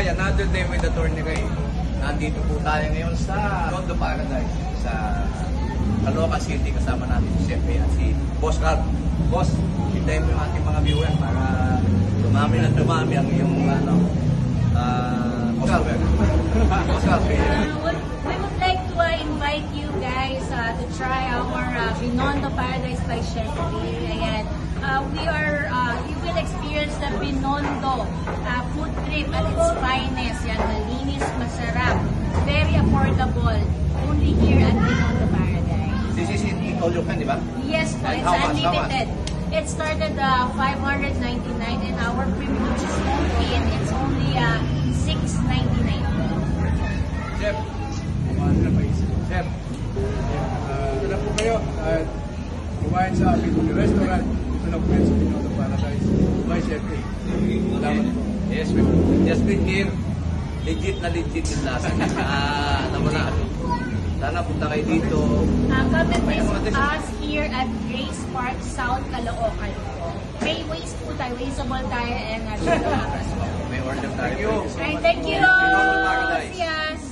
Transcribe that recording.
Another day with the tournament. Nandito po tayo ngayon sa Binondo Paradise sa Caloocan City. Kasama natin si Chef at si Boss Carl. Boss, hintayin mo yung ating mga viewers para dumami ng dumami ang iyong Boss Carl. Boss Carl. We would like to invite you guys to try our Binondo Paradise by Chef Lee. Ayan. You will experience the Binondo food trip at its finest. Yan, malinis, masarap, very affordable. Only here at Binondo Paradise. This is in all you can, di ba? Yes po, it's unlimited. It started $599 and our premium which is okay, and it's only $699. Chef. Chef. Ito na po kayo at kumain sa Binondo Restaurant. Ito na po kayo sa Binondo Paradise by Chef A. Salamat po. Yes, we've just been here. Legit na legit yung lasa. Alam mo na. Sana punta kayo dito. Come and visit us here at Grace Park, South Caloocan po. May ways po tayo, wasteable tayo, and May order tayo. Thank you! Binondo Paradise. Yes!